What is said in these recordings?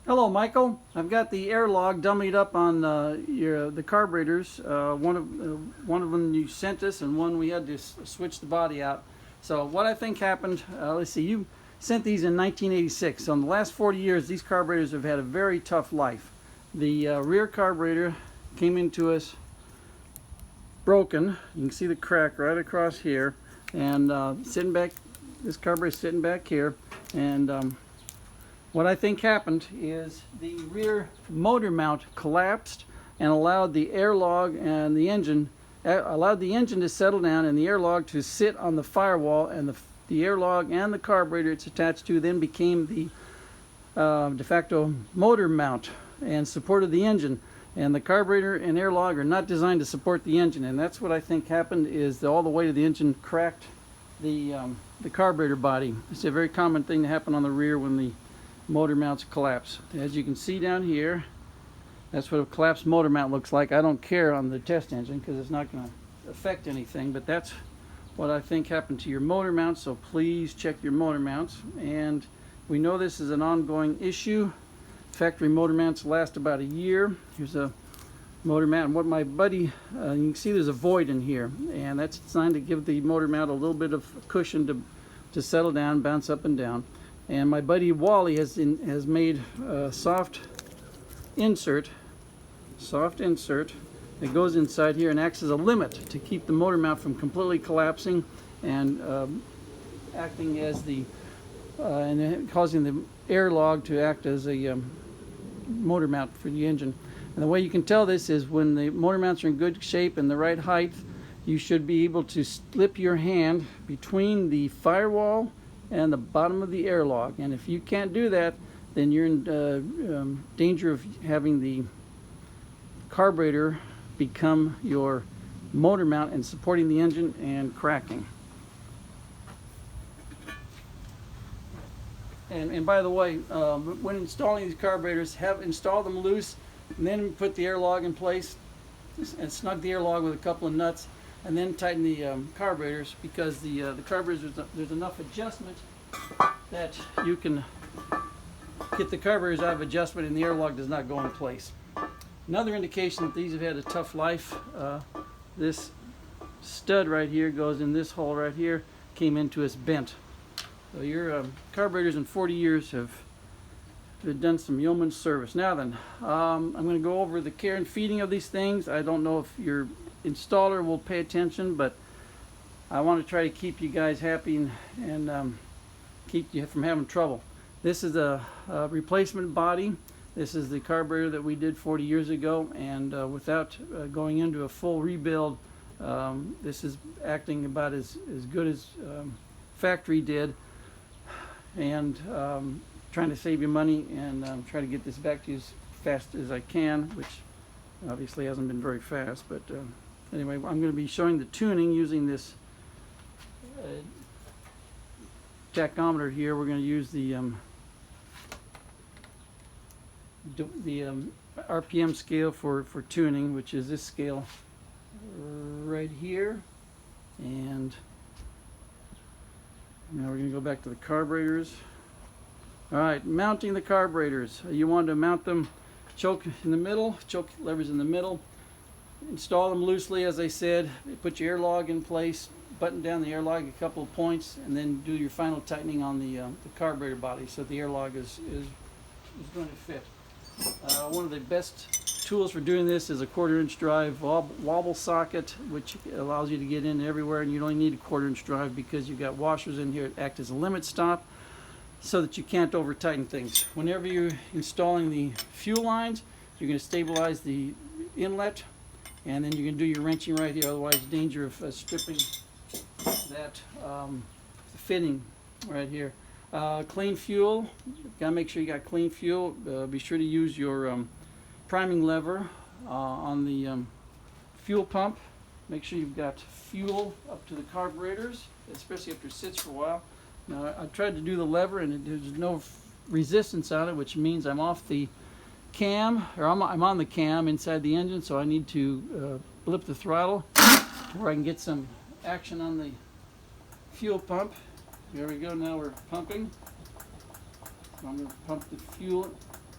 Hello, Michael. I've got the air log dummied up on the carburetors. One of them you sent us, and one we had to switch the body out. So what I think happened. Let's see. You sent these in 1986. So in the last 40 years, these carburetors have had a very tough life. The rear carburetor came into us broken. You can see the crack right across here, and sitting back. This carburetor is sitting back here, and what I think happened is the rear motor mount collapsed and allowed the air log and the engine to settle down and the air log to sit on the firewall, and the air log and the carburetor it's attached to then became the de facto motor mount and supported the engine. And the carburetor and air log are not designed to support the engine, and that's what I think happened. Is all the weight of the engine cracked the carburetor body. It's a very common thing to happen on the rear when the motor mounts collapse. As you can see down here, that's what a collapsed motor mount looks like. I don't care on the test engine because it's not going to affect anything, but that's what I think happened to your motor mounts. So please check your motor mounts. And we know this is an ongoing issue. Factory motor mounts last about a year. Here's a motor mount, and what my buddy, you can see there's a void in here, and that's designed to give the motor mount a little bit of cushion to settle down, bounce up and down. And my buddy Wally has made a soft insert that goes inside here and acts as a limit to keep the motor mount from completely collapsing and acting as and causing the air log to act as a motor mount for the engine. And the way you can tell this is when the motor mounts are in good shape and the right height, you should be able to slip your hand between the firewall and the bottom of the air log. And if you can't do that, then you're in danger of having the carburetor become your motor mount and supporting the engine and cracking. And by the way, when installing these carburetors, install them loose and then put the air log in place and snug the air log with a couple of nuts, and then tighten the carburetors, because the carburetors, there's enough adjustment that you can get the carburetors out of adjustment and the air log does not go in place. Another indication that these have had a tough life, this stud right here goes in this hole right here, came into us bent. So your carburetors in 40 years have done some yeoman service. Now then, I'm going to go over the care and feeding of these things. I don't know if your installer will pay attention, but I want to try to keep you guys happy and keep you from having trouble. This is a replacement body. This is the carburetor that we did 40 years ago, and without going into a full rebuild, this is acting about as good as factory did, and trying to save you money and try to get this back to you as fast as I can, which obviously hasn't been very fast, but anyway, I'm going to be showing the tuning using this tachometer here. We're going to use the RPM scale for tuning, which is this scale right here. And now we're going to go back to the carburetors. All right, mounting the carburetors. You want to mount them, choke in the middle, choke levers in the middle. Install them loosely, as I said. Put your air log in place, button down the air log a couple of points, and then do your final tightening on the carburetor body so the air log is going to fit. One of the best tools for doing this is a 1/4-inch drive wobble socket, which allows you to get in everywhere, and you only need a 1/4-inch drive because you've got washers in here that act as a limit stop so that you can't over tighten things. Whenever you're installing the fuel lines, you're going to stabilize the inlet, and then you can do your wrenching right here, otherwise danger of stripping that fitting right here. Clean fuel, gotta make sure you got clean fuel. Be sure to use your priming lever on the fuel pump. Make sure you've got fuel up to the carburetors, especially after it sits for a while. Now I tried to do the lever and there's no resistance on it, which means I'm off the cam, or I'm on the cam inside the engine, so I need to blip the throttle where I can get some action on the fuel pump. Here we go, now we're pumping. So I'm going to pump the fuel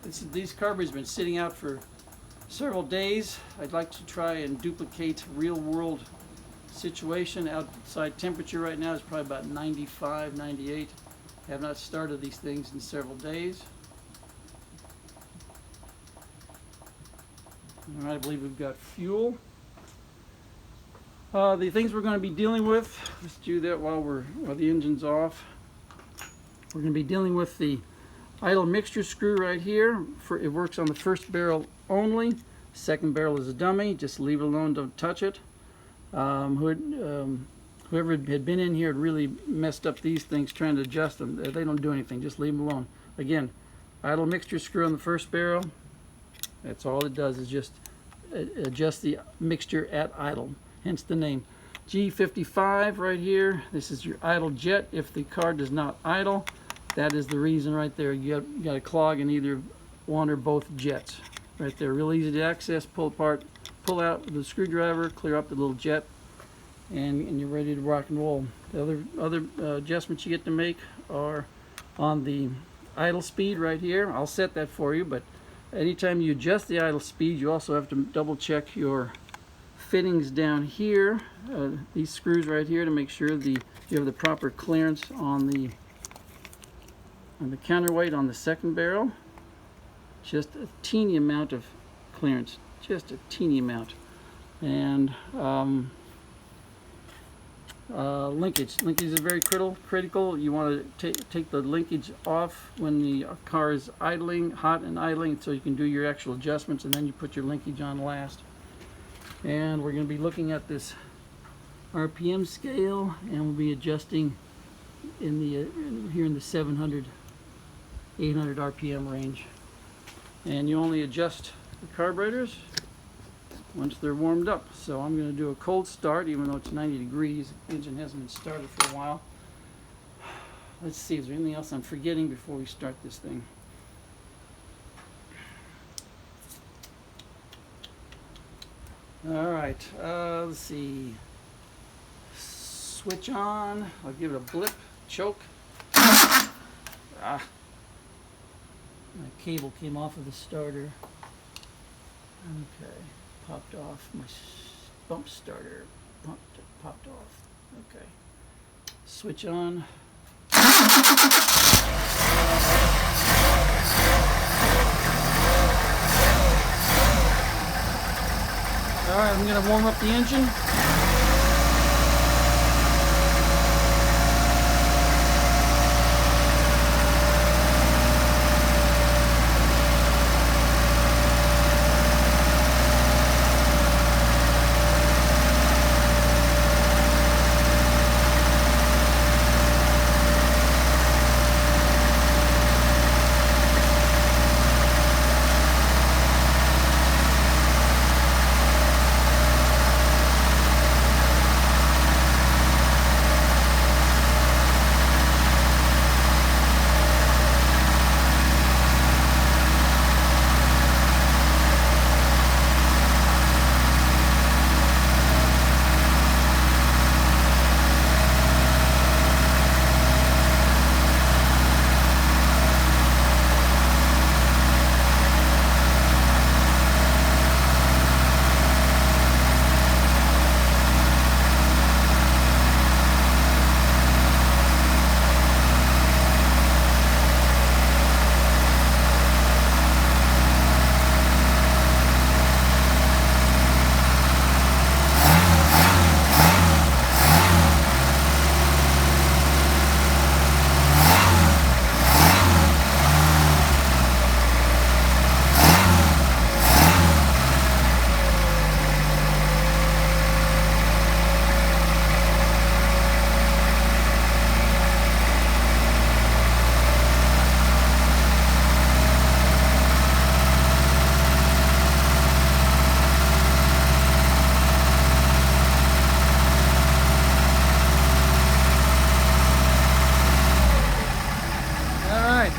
These carburetors have been sitting out for several days. I'd like to try and duplicate real world situation. Outside temperature right now is probably about 95, 98. I have not started these things in several days. All right, I believe we've got fuel. The things we're going to be dealing with, let's do that while the engine's off. We're going to be dealing with the idle mixture screw right here. It works on the first barrel only. Second barrel is a dummy. Just leave it alone, don't touch it. Whoever had been in here had really messed up these things trying to adjust them. They don't do anything, just leave them alone. Again, idle mixture screw on the first barrel. That's all it does, is just adjust the mixture at idle, hence the name. G55 right here, this is your idle jet. If the car does not idle, that is the reason right there. You got a clog in either one or both jets. Right there, real easy to access, pull apart, pull out the screwdriver, clear up the little jet, and you're ready to rock and roll. The other adjustments you get to make are on the idle speed right here. I'll set that for you, but anytime you adjust the idle speed, you also have to double check your fittings down here, these screws right here, to make sure you have the proper clearance on the counterweight on the second barrel. Just a teeny amount of clearance, just a teeny amount. And linkage is very critical. You want to take the linkage off when the car is idling, hot and idling, so you can do your actual adjustments, and then you put your linkage on last. And we're going to be looking at this RPM scale, and we'll be adjusting here in the 700, 800 RPM range. And you only adjust the carburetors once they're warmed up. So I'm going to do a cold start, even though it's 90 degrees. The engine hasn't been started for a while. Let's see, is there anything else I'm forgetting before we start this thing? All right, let's see. Switch on. I'll give it a blip, choke. My cable came off of the starter. Okay, popped off. My bump starter popped off. Okay, switch on. All right, I'm going to warm up the engine.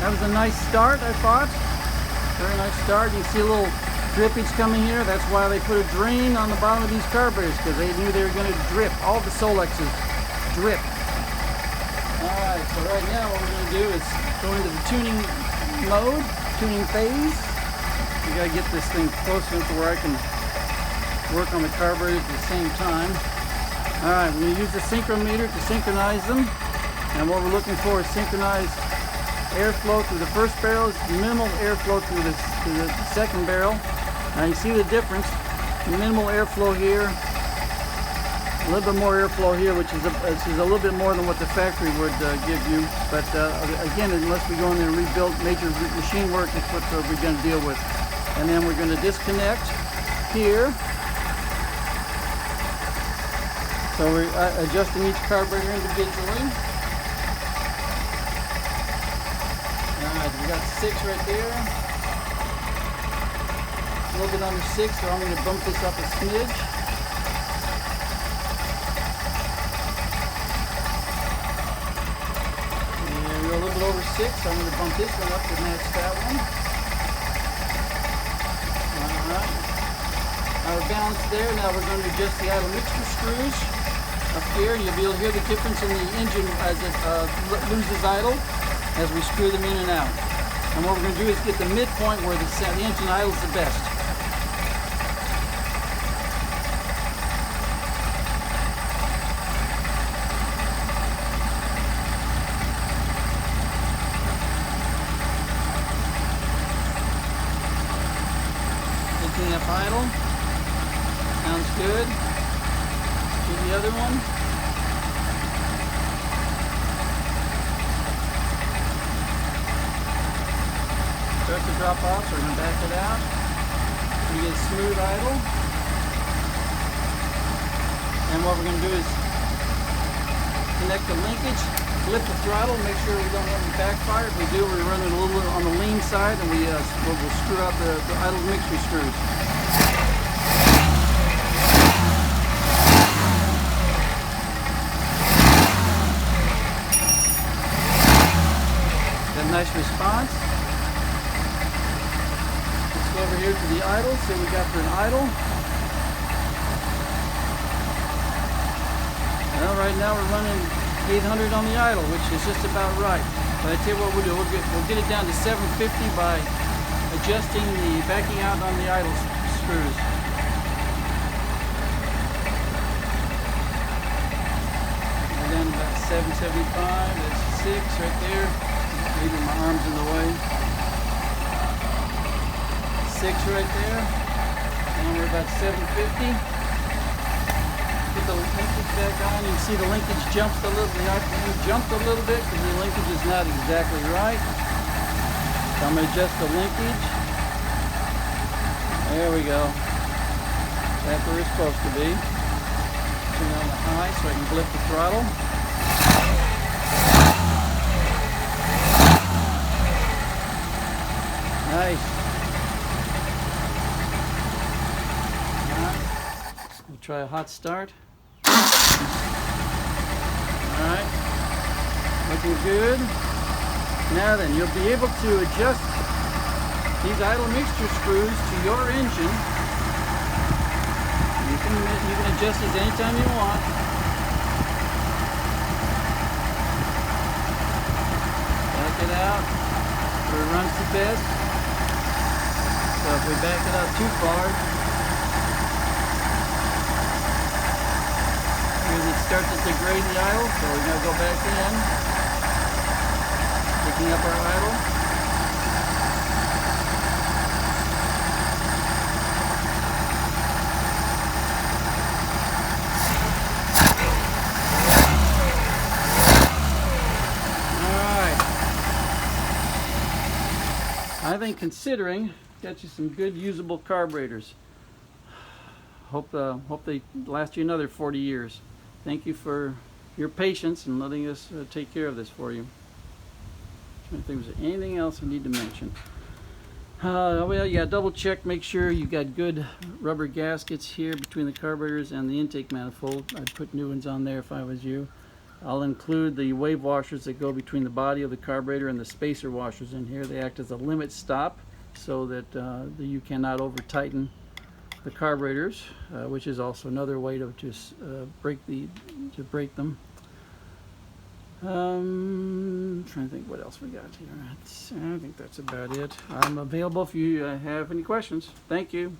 That was a nice start, I thought. Very nice start. You see a little drippage coming here. That's why they put a drain on the bottom of these carburetors, because they knew they were going to drip. All the Solexes drip. Alright, so right now what we're going to do is go into the tuning mode. tuning phase. We gotta get this thing close enough to where I can work on the carburetor at the same time. All right, we're gonna use the synchrometer to synchronize them. And what we're looking for is synchronized airflow through the first barrel, minimal airflow through the second barrel. Now you see the difference. Minimal airflow here, a little bit more airflow here, which is a little bit more than what the factory would give you. But again, unless we go in there and rebuild major machine work, that's what we're going to deal with. And then we're going to disconnect here. So we're adjusting each carburetor individually. Alright, we got 6 right there. A little bit under 6, so I'm going to bump this up a smidge. And we're a little bit over 6, so I'm going to bump this one up to match that one. Alright. Our balance there. Now we're going to adjust the idle mixture screws up here, and you'll be able to hear the difference in the engine as it loses idle as we screw them in and out. And what we're going to do is get the midpoint where the engine idle is the best. Picking up idle. Sounds good. Do the other one. Start to drop off, so we're going to back it out. We get smooth idle. And what we're going to do is connect the linkage, flip the throttle, make sure we don't have any backfire. If we do, we run it a little bit on the lean side, and we'll screw out the idle mixture screws. Got a nice response. Let's go over here to the idle, see what we got for an idle. Well, right now we're running 800 on the idle, which is just about right. But I tell you what we'll do, we'll get it down to 750 by adjusting the backing out on the idle screws. We're down to about 775, that's 6 right there. Maybe my arm's in the way. 6 right there. And we're about 750. Put the linkage back on. You can see the linkage jumped a little. The RPM jumped a little bit because the linkage is not exactly right. So I'm going to adjust the linkage. There we go. That's where it's supposed to be. Turn on the high so I can flip the throttle. Nice. Alright. We'll try a hot start. Alright. Looking good. Now then, you'll be able to adjust these idle mixture screws to your engine. You can adjust these anytime you want. Back it out where it runs the best. So if we back it out too far, it starts to degrade the idle, so we're going to go back in, picking up our idle. Alright. I think considering, got you some good usable carburetors. Hope they last you another 40 years. Thank you for your patience and letting us take care of this for you. I'm trying to think, was there anything else I need to mention? Well, yeah, double check, make sure you got good rubber gaskets here between the carburetors and the intake manifold. I'd put new ones on there if I was you. I'll include the wave washers that go between the body of the carburetor and the spacer washers in here. They act as a limit stop so that you cannot over tighten the carburetors, which is also another way to just break them. Trying to think what else we got here. I think that's about it. I'm available if you have any questions. Thank you.